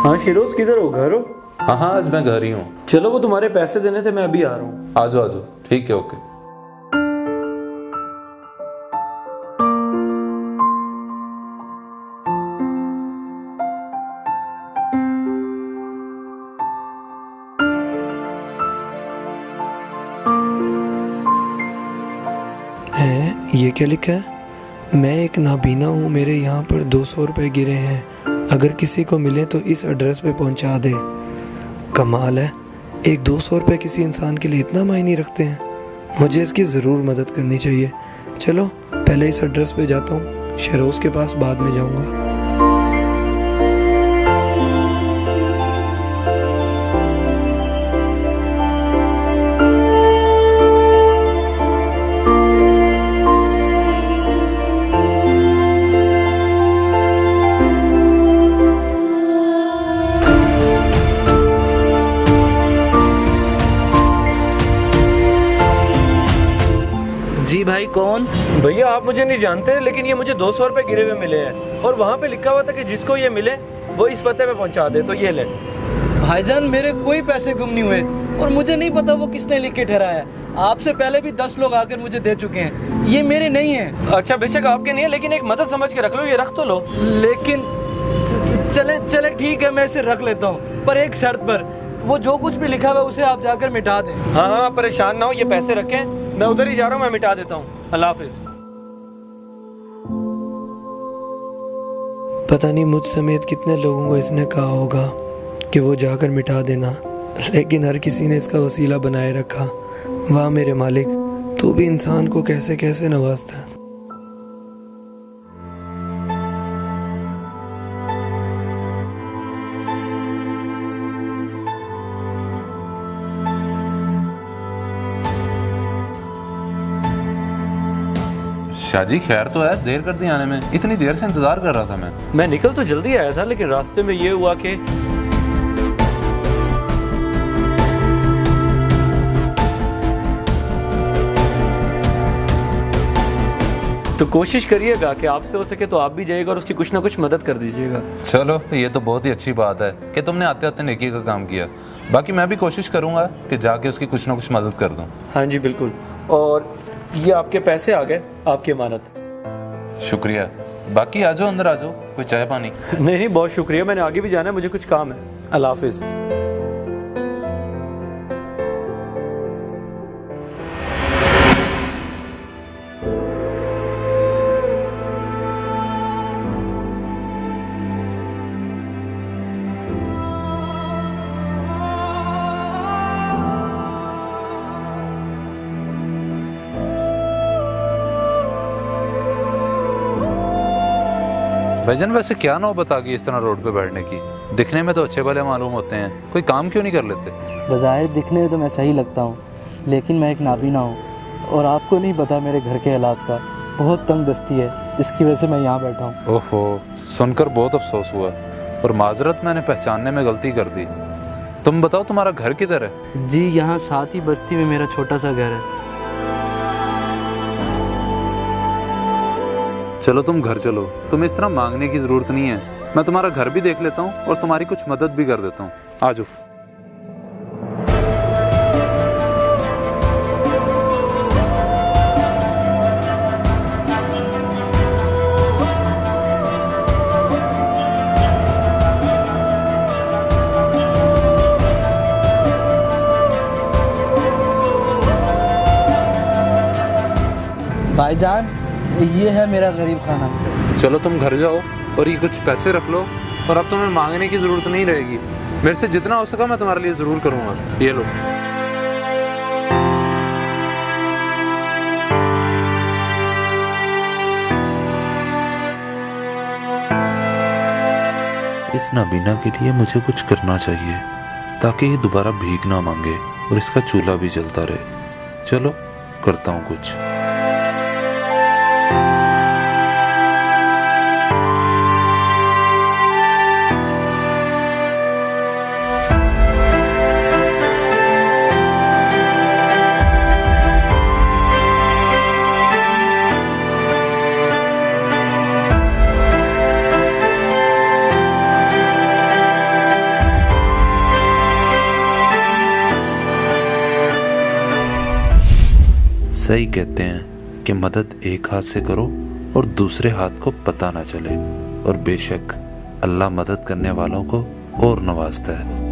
हाँ शिरोज, किधर हो? घर हो? हाँ हाँ, आज मैं घर ही हूँ। चलो, वो तुम्हारे पैसे देने थे, मैं अभी आ रहा हूँ। आ जाओ आ जाओ, ठीक है, ओके। ये क्या लिखा है? मैं एक नाबीना हूँ, मेरे यहाँ पर 200 रुपये गिरे हैं, अगर किसी को मिले तो इस एड्रेस पे पहुँचा दे। कमाल है, एक 200 रुपये किसी इंसान के लिए इतना मायने रखते हैं। मुझे इसकी ज़रूर मदद करनी चाहिए। चलो पहले इस एड्रेस पे जाता हूँ, शरोज़ के पास बाद में जाऊँगा। जी भाई, कौन? भैया आप मुझे नहीं जानते, लेकिन ये मुझे 200 रुपये गिरे हुए मिले हैं और वहाँ पे लिखा हुआ था कि जिसको ये मिले वो इस पते पे पहुँचा दे। तो ये ले। भाईजान, मेरे कोई पैसे गुम नहीं हुए और मुझे नहीं पता वो किसने लिख के ठहराया है। आपसे पहले भी 10 लोग आकर मुझे दे चुके हैं, ये मेरे नहीं है। अच्छा बेशक आपके नहीं है, लेकिन एक मदद समझ के रख लो, ये रख तो लो। लेकिन चले चले ठीक है, मैं इसे रख लेता हूँ, पर एक शर्त पर। वो जो कुछ भी लिखा हुआ है उसे आप जाकर मिटा दें। हाँ हाँ, परेशान ना हो, ये पैसे रखें, मैं उधर ही जा रहा हूँ, मैं मिटा देता हूँ। अल्लाह हाफिज। पता नहीं मुझ समेत कितने लोगों को इसने कहा होगा कि वो जाकर मिटा देना, लेकिन हर किसी ने इसका वसीला बनाए रखा। वाह मेरे मालिक, तू भी इंसान को कैसे कैसे नवाजता है। शाहजी खैर तो है, देर कर दी आने में। इतनी देर से इंतजार कर रहा था मैं निकल तो जल्दी आया था, लेकिन रास्ते में ये हुआ कि तो कोशिश करिएगा कि आपसे हो सके तो आप भी जाइएगा और उसकी कुछ ना कुछ मदद कर दीजिएगा। चलो, ये तो बहुत ही अच्छी बात है कि तुमने आते आते नेकी का काम किया। बाकी मैं भी कोशिश करूंगा कि जाके उसकी कुछ ना कुछ मदद कर दूं। हाँ जी बिल्कुल। और ये आपके पैसे आ गए, आपकी अमानत। शुक्रिया। बाकी आ जाओ, अंदर आ जाओ, कोई चाय पानी। नहीं बहुत शुक्रिया, मैंने आगे भी जाना है, मुझे कुछ काम है। अल्लाह हाफिज। भाईजान, वैसे क्या नौबत आ गई इस तरह रोड पे बैठने की? दिखने में तो अच्छे भले मालूम होते हैं, कोई काम क्यों नहीं कर लेते? बज़ाहिर दिखने में तो मैं सही लगता हूँ, लेकिन मैं एक नाबीना हूँ और आपको नहीं पता मेरे घर के हालात का। बहुत तंग दस्ती है, जिसकी वजह से मैं यहाँ बैठा हूँ। ओहो, सुनकर बहुत अफसोस हुआ और माजरत, मैंने पहचानने में गलती कर दी। तुम बताओ, तुम्हारा घर किधर है? जी, यहाँ साथ ही बस्ती में मेरा छोटा सा घर है। चलो तुम घर चलो, तुम्हें इस तरह मांगने की जरूरत नहीं है। मैं तुम्हारा घर भी देख लेता हूँ और तुम्हारी कुछ मदद भी कर देता हूँ। आ जाओ। भाईजान, ये है मेरा गरीब खाना। चलो तुम घर जाओ और ये कुछ पैसे रख लो, और अब तुम्हें मांगने की जरूरत नहीं रहेगी। मेरे से जितना हो सका मैं तुम्हारे लिए जरूर करूँगा। ये लो। इस नाबीना के लिए मुझे कुछ करना चाहिए ताकि ये दोबारा भीख ना मांगे और इसका चूल्हा भी जलता रहे। चलो करता हूँ कुछ। सही कहते हैं कि मदद एक हाथ से करो और दूसरे हाथ को पता ना चले, और बेशक अल्लाह मदद करने वालों को और नवाजता है।